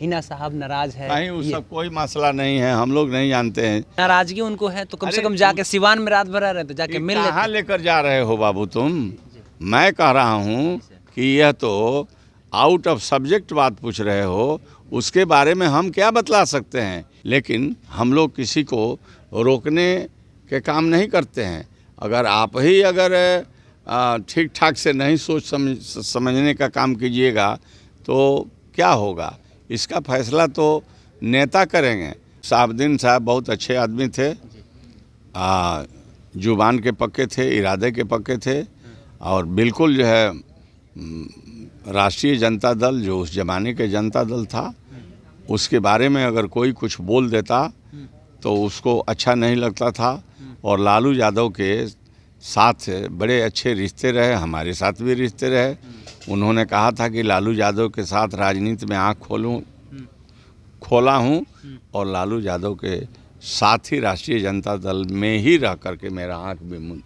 हिना साहब नाराज है। नहीं, उस सब कोई मसला नहीं है, हम लोग नहीं जानते हैं। नाराजगी उनको है तो कम से कम जाके सिवान में रात भर रहे तो जाके मिल लेते। कहाँ लेकर जा रहे हो बाबू तुम? मैं कह रहा हूँ कि यह तो आउट ऑफ सब्जेक्ट बात पूछ रहे हो, उसके बारे में हम क्या बतला सकते हैं। लेकिन हम लोग किसी को रोकने के काम नहीं करते हैं। अगर आप ही अगर ठीक ठाक से नहीं सोच समझने का काम कीजिएगा तो क्या होगा, इसका फैसला तो नेता करेंगे। साहबुद्दीन साहब बहुत अच्छे आदमी थे, जुबान के पक्के थे, इरादे के पक्के थे, और बिल्कुल जो है राष्ट्रीय जनता दल जो उस ज़माने के जनता दल था, उसके बारे में अगर कोई कुछ बोल देता तो उसको अच्छा नहीं लगता था। और लालू यादव के साथ बड़े अच्छे रिश्ते रहे, हमारे साथ भी रिश्ते रहे। उन्होंने कहा था कि लालू यादव के साथ राजनीति में आँख खोला हूँ और लालू यादव के साथ ही राष्ट्रीय जनता दल में ही रह करके मेरा आँख भी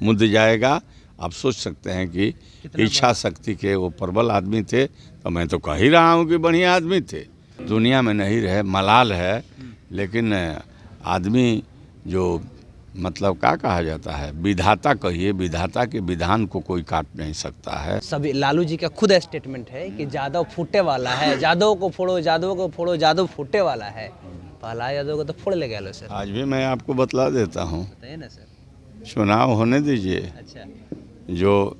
मुद जाएगा। आप सोच सकते हैं कि इच्छा शक्ति के वो प्रबल आदमी थे। तो मैं तो कह ही रहा हूँ कि बढ़िया आदमी थे। दुनिया में नहीं रहे, मलाल है, लेकिन आदमी जो मतलब क्या कहा जाता है, विधाता कहिए, विधाता के विधान को कोई काट नहीं सकता है। सभी लालू जी का खुद स्टेटमेंट है कि यादव फूटे वाला है, यादव को फोड़ो, यादव को फोड़ो, यादव फूटे वाला है। पहला यादव को तो फोड़ ले गया लो सर। आज भी मैं आपको बतला देता हूँ, बताइए ना सर। चुनाव होने दीजिए। अच्छा, जो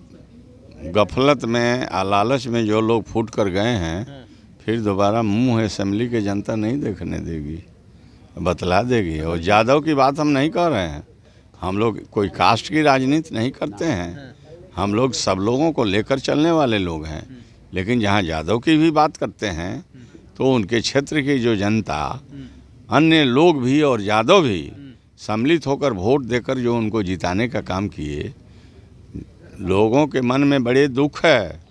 गफलत में लालच में जो लोग फूट कर गए हैं, फिर दोबारा मुंह असेंबली के जनता नहीं देखने देगी, बतला देगी। और यादव की बात हम नहीं कर रहे हैं, हम लोग कोई कास्ट की राजनीति नहीं करते हैं, हम लोग सब लोगों को लेकर चलने वाले लोग हैं। लेकिन जहाँ यादव की भी बात करते हैं तो उनके क्षेत्र की जो जनता, अन्य लोग भी और यादव भी सम्मिलित होकर वोट देकर जो उनको जिताने का काम किए, लोगों के मन में बड़े दुख है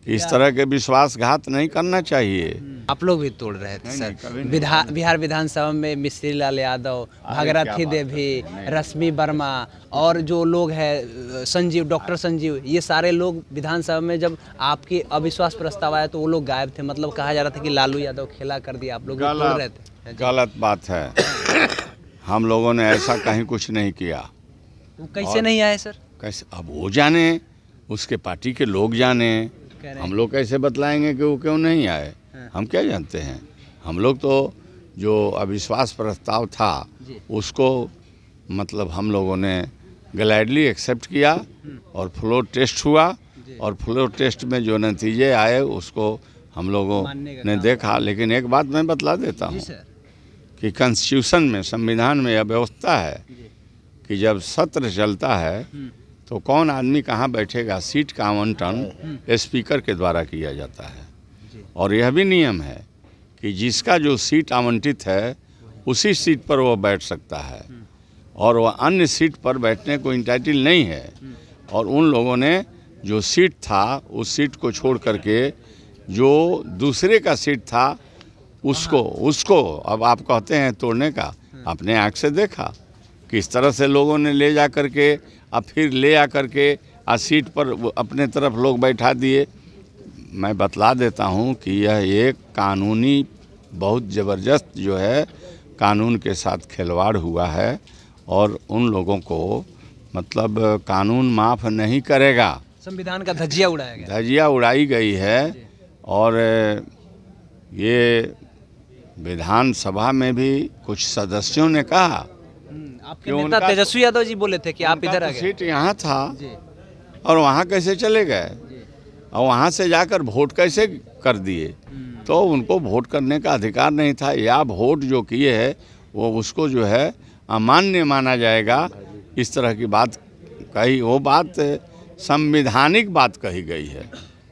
कि इस तरह के विश्वासघात नहीं करना चाहिए। आप लोग भी तोड़ रहे थे सर। कभी नहीं। बिहार विधानसभा में मिश्री लाल यादव, भागीरथी देवी, रश्मि वर्मा और जो लोग हैं संजीव, डॉक्टर संजीव, ये सारे लोग विधानसभा में जब आपकी अविश्वास प्रस्ताव आया तो वो लोग गायब थे। मतलब कहा जा रहा था कि लालू यादव खेला कर दिया, आप लोग भी तोड़ रहे थे। गलत बात है। हम लोगों ने ऐसा कहीं कुछ नहीं किया। वो कैसे नहीं आए सर? कैसे, अब वो जाने, उसके पार्टी के लोग जाने, हम लोग कैसे बतलाएंगे कि वो क्यों नहीं आए? हम क्या जानते हैं? हम लोग तो जो अविश्वास प्रस्ताव था उसको मतलब हम लोगों ने ग्लैडली एक्सेप्ट किया और फ्लोर टेस्ट हुआ, और फ्लोर टेस्ट में जो नतीजे आए उसको हम लोगों ने देखा। लेकिन एक बात मैं बतला देता हूँ कि कॉन्स्टिट्यूशन में, संविधान में यह व्यवस्था है कि जब सत्र चलता है तो कौन आदमी कहाँ बैठेगा, सीट का आवंटन स्पीकर के द्वारा किया जाता है। और यह भी नियम है कि जिसका जो सीट आवंटित है उसी सीट पर वह बैठ सकता है, और वह अन्य सीट पर बैठने को इंटाइटल नहीं है। और उन लोगों ने जो सीट था उस सीट को छोड़ करके जो दूसरे का सीट था उसको अब आप कहते हैं तोड़ने का, अपने आँख से देखा किस तरह से लोगों ने ले जा करके अब फिर ले आ करके सीट पर अपने तरफ लोग बैठा दिए। मैं बतला देता हूं कि यह एक कानूनी बहुत ज़बरदस्त जो है कानून के साथ खिलवाड़ हुआ है, और उन लोगों को मतलब कानून माफ़ नहीं करेगा। संविधान का धज्जिया उड़ाया गया, धज्जिया उड़ाई गई है। और ये विधानसभा में भी कुछ सदस्यों ने कहा, आपके नेता तेजस्वी यादव जी बोले थे कि आप इधर आ गए। सीट यहाँ था और वहाँ कैसे चले गए, और वहाँ से जाकर वोट कैसे कर दिए? तो उनको वोट करने का अधिकार नहीं था, या वोट जो किए है वो उसको जो है अमान्य माना जाएगा। इस तरह की बात कही, वो बात संवैधानिक बात कही गई है,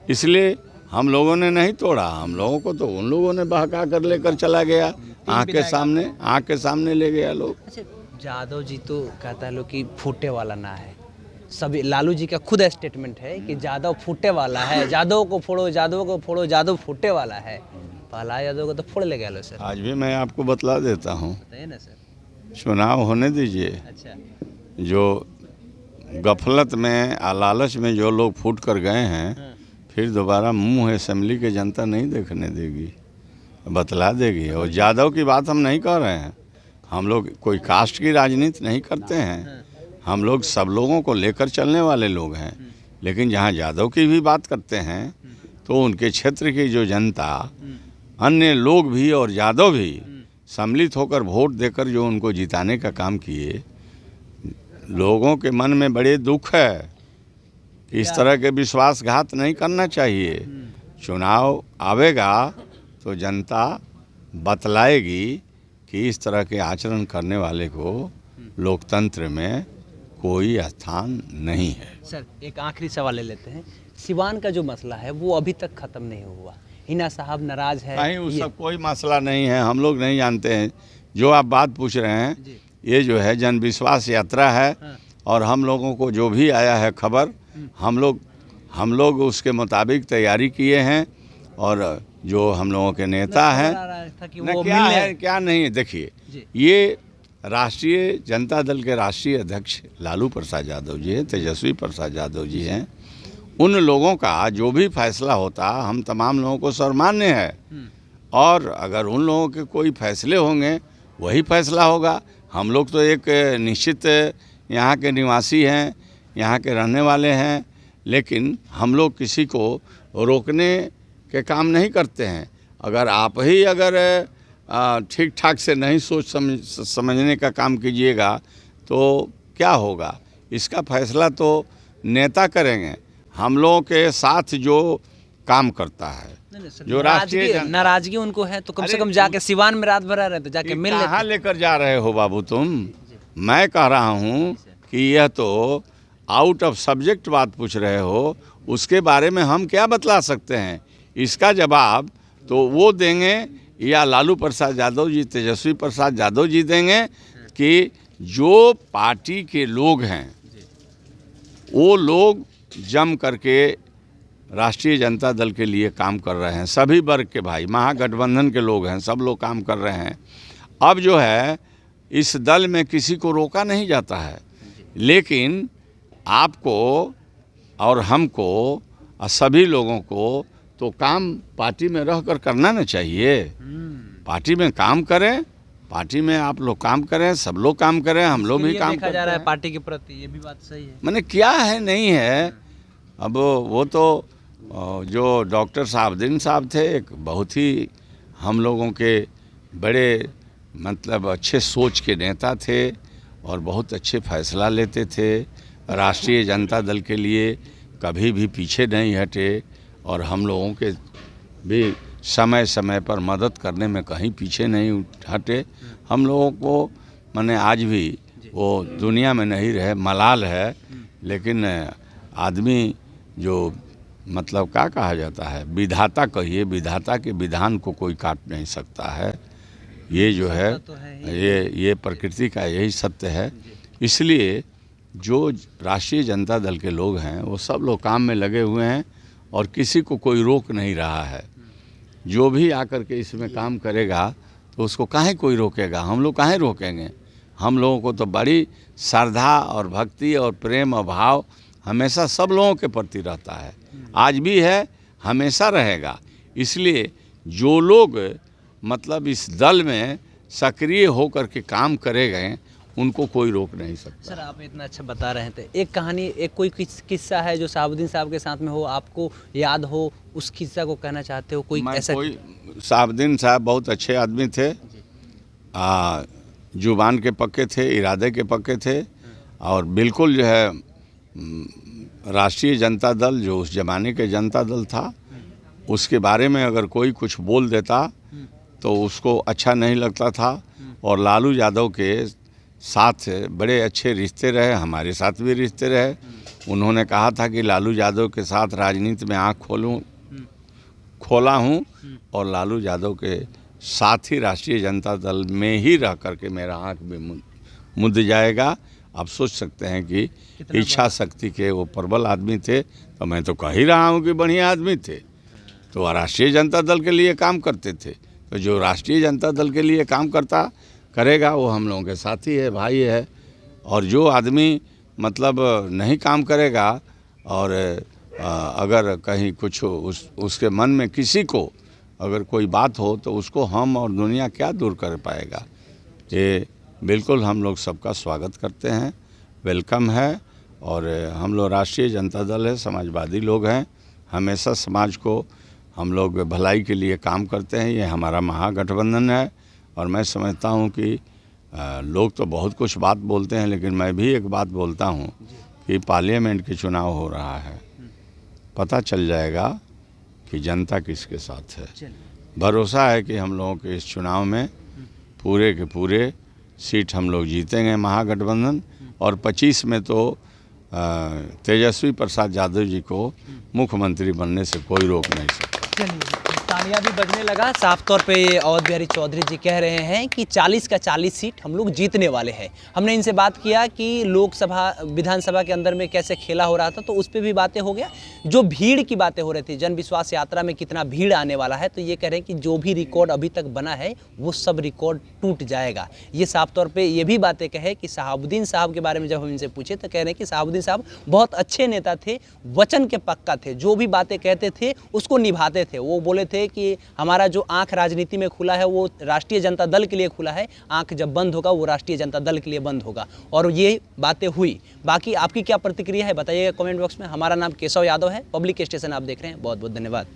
इसलिए हम लोगों ने नहीं तोड़ा। हम लोगों को तो उन लोगों ने बहका कर लेकर चला गया, आँख के सामने ले गया लोग। अच्छा, यादव जी तो कहता है लोग कि फूटे वाला ना है। सभी लालू जी का खुद स्टेटमेंट है कि यादव फूटे वाला है, यादव को फोड़ो, यादव को फोड़ो, यादव फूटे वाला है। पहला यादव को तो फोड़ ले गया लो सर। आज भी मैं आपको बतला देता हूँ, बताइए ना सर। चुनाव होने दीजिए। अच्छा, जो गफलत में लालच में जो लोग फूट कर गए हैं, फिर दोबारा मुंह असेंबली के जनता नहीं देखने देगी, बतला देगी। और यादव की बात हम नहीं कर रहे हैं, हम लोग कोई कास्ट की राजनीति नहीं करते हैं, हम लोग सब लोगों को लेकर चलने वाले लोग हैं। लेकिन जहाँ यादव की भी बात करते हैं तो उनके क्षेत्र की जो जनता, अन्य लोग भी और यादव भी सम्मिलित होकर वोट देकर जो उनको जिताने का काम किए, लोगों के मन में बड़े दुख है। इस तरह के विश्वासघात नहीं करना चाहिए। चुनाव आवेगा तो जनता बतलाएगी कि इस तरह के आचरण करने वाले को लोकतंत्र में कोई स्थान नहीं है। सर एक आखिरी सवाल ले लेते हैं, सिवान का जो मसला है वो अभी तक ख़त्म नहीं हुआ, हिना साहब नाराज़ है। नहीं, उस सब कोई मसला नहीं है, हम लोग नहीं जानते हैं। जो आप बात पूछ रहे हैं ये जो है जन विश्वास यात्रा है। और हम लोगों को जो भी आया है खबर, हम लोग उसके मुताबिक तैयारी किए हैं। और जो हम लोगों के नेता हैं क्या है क्या नहीं, देखिए ये राष्ट्रीय जनता दल के राष्ट्रीय अध्यक्ष लालू प्रसाद यादव जी हैं, तेजस्वी प्रसाद यादव जी हैं। उन लोगों का जो भी फैसला होता हम तमाम लोगों को सर्वमान्य है। और अगर उन लोगों के कोई फैसले होंगे वही फैसला होगा। हम लोग तो एक निश्चित यहाँ के निवासी हैं, यहाँ के रहने वाले हैं, लेकिन हम लोग किसी को रोकने के काम नहीं करते हैं। अगर आप ही ठीक ठाक से नहीं सोच समझने का काम कीजिएगा तो क्या होगा, इसका फैसला तो नेता करेंगे। हम लोगों के साथ जो काम करता है, जो राष्ट्रीय नाराजगी उनको है तो कम से कम जाके सिवान में रात भर रहे तो जाके मिल लेते। कहाँ लेकर जा रहे हो बाबू तुम? मैं कह रहा हूँ कि यह तो आउट ऑफ सब्जेक्ट बात पूछ रहे हो, उसके बारे में हम क्या बतला सकते हैं? इसका जवाब तो वो देंगे या लालू प्रसाद यादव जी, तेजस्वी प्रसाद यादव जी देंगे कि जो पार्टी के लोग हैं वो लोग जम करके राष्ट्रीय जनता दल के लिए काम कर रहे हैं। सभी वर्ग के भाई, महागठबंधन के लोग हैं, सब लोग काम कर रहे हैं। अब जो है इस दल में किसी को रोका नहीं जाता है, लेकिन आपको और हमको और सभी लोगों को तो काम पार्टी में रहकर करना ना चाहिए। पार्टी में काम करें, पार्टी में आप लोग काम करें, सब लोग काम करें, हम लोग भी काम देखा जा रहा है पार्टी के प्रति, ये भी बात सही है। मैंने क्या है नहीं है। अब वो तो जो डॉक्टर साहबुद्दीन साहब थे, एक बहुत ही हम लोगों के बड़े मतलब अच्छे सोच के नेता थे और बहुत अच्छे फैसला लेते थे। राष्ट्रीय जनता दल के लिए कभी भी पीछे नहीं हटे और हम लोगों के भी समय समय पर मदद करने में कहीं पीछे नहीं हटे। हम लोगों को माने आज भी वो दुनिया में नहीं रहे, मलाल है, लेकिन आदमी जो मतलब क्या कहा जाता है, विधाता कहिए, विधाता के विधान को कोई काट नहीं सकता है। ये जो है ये प्रकृति का यही सत्य है। इसलिए जो राष्ट्रीय जनता दल के लोग हैं वो सब लोग काम में लगे हुए हैं और किसी को कोई रोक नहीं रहा है। जो भी आकर के इसमें काम करेगा तो उसको काहे कोई रोकेगा, हम लोग काहे रोकेंगे। हम लोगों को तो बड़ी श्रद्धा और भक्ति और प्रेम और भाव हमेशा सब लोगों के प्रति रहता है, आज भी है, हमेशा रहेगा। इसलिए जो लोग मतलब इस दल में सक्रिय होकर के काम करे गए उनको कोई रोक नहीं सकता। सर आप इतना अच्छा बता रहे थे, एक कहानी, एक कोई किस्सा है जो साहबुद्दीन साहब के साथ में हो, आपको याद हो, उस किस्सा को कहना चाहते हो? कोई ऐसा? कोई साहबुद्दीन साहब बहुत अच्छे आदमी थे, जुबान के पक्के थे, इरादे के पक्के थे और बिल्कुल जो है राष्ट्रीय जनता दल जो उस ज़माने के जनता दल था उसके बारे में अगर कोई कुछ बोल देता तो उसको अच्छा नहीं लगता था। और लालू यादव के साथ बड़े अच्छे रिश्ते रहे, हमारे साथ भी रिश्ते रहे। उन्होंने कहा था कि लालू यादव के साथ राजनीति में आँख खोला हूँ और लालू यादव के साथ ही राष्ट्रीय जनता दल में ही रह करके मेरा आँख भी मुद जाएगा। आप सोच सकते हैं कि इच्छा शक्ति के वो प्रबल आदमी थे। तो मैं तो कह ही रहा हूँ कि बढ़िया आदमी थे, तो राष्ट्रीय जनता दल के लिए काम करते थे। तो जो राष्ट्रीय जनता दल के लिए काम करेगा वो हम लोगों के साथी है, भाई है। और जो आदमी मतलब नहीं काम करेगा और अगर कहीं कुछ उसके मन में किसी को अगर कोई बात हो तो उसको हम और दुनिया क्या दूर कर पाएगा। ये बिल्कुल हम लोग सबका स्वागत करते हैं, वेलकम है। और हम लोग राष्ट्रीय जनता दल है, समाजवादी लोग हैं, हमेशा समाज को हम लोग भलाई के लिए काम करते हैं। ये हमारा महागठबंधन है। और मैं समझता हूँ कि लोग तो बहुत कुछ बात बोलते हैं, लेकिन मैं भी एक बात बोलता हूँ कि पार्लियामेंट के चुनाव हो रहा है, पता चल जाएगा कि जनता किसके साथ है। भरोसा है कि हम लोगों के इस चुनाव में पूरे के पूरे सीट हम लोग जीतेंगे महागठबंधन। और 25 में तो तेजस्वी प्रसाद यादव जी को मुख्यमंत्री बनने से कोई रोक नहीं सकता। तालियां भी बजने लगा। साफ तौर पे अवध बिहारी चौधरी जी कह रहे हैं कि 40 का 40 सीट हम लोग जीतने वाले हैं। हमने इनसे बात किया कि लोकसभा विधानसभा के अंदर में कैसे खेला हो रहा था, तो उस पर भी बातें हो गया। जो भीड़ की बातें हो रही थी, जन विश्वास यात्रा में कितना भीड़ आने वाला है, तो ये कह रहे हैं कि जो भी रिकॉर्ड अभी तक बना है वो सब रिकॉर्ड टूट जाएगा। ये साफ तौर पर ये भी बातें कहे कि शहाबुद्दीन साहब के बारे में जब हम इनसे पूछे तो कह रहे हैं कि शहाबुद्दीन साहब बहुत अच्छे नेता थे, वचन के पक्का थे, जो भी बातें कहते थे उसको निभाते थे। वो बोले थे कि हमारा जो आंख राजनीति में खुला है वो राष्ट्रीय जनता दल के लिए खुला है, आंख जब बंद होगा वो राष्ट्रीय जनता दल के लिए बंद होगा। और ये बातें हुई। बाकी आपकी क्या प्रतिक्रिया है बताइएगा कमेंट बॉक्स में। हमारा नाम केशव यादव है, पब्लिक स्टेशन आप देख रहे हैं। बहुत बहुत धन्यवाद।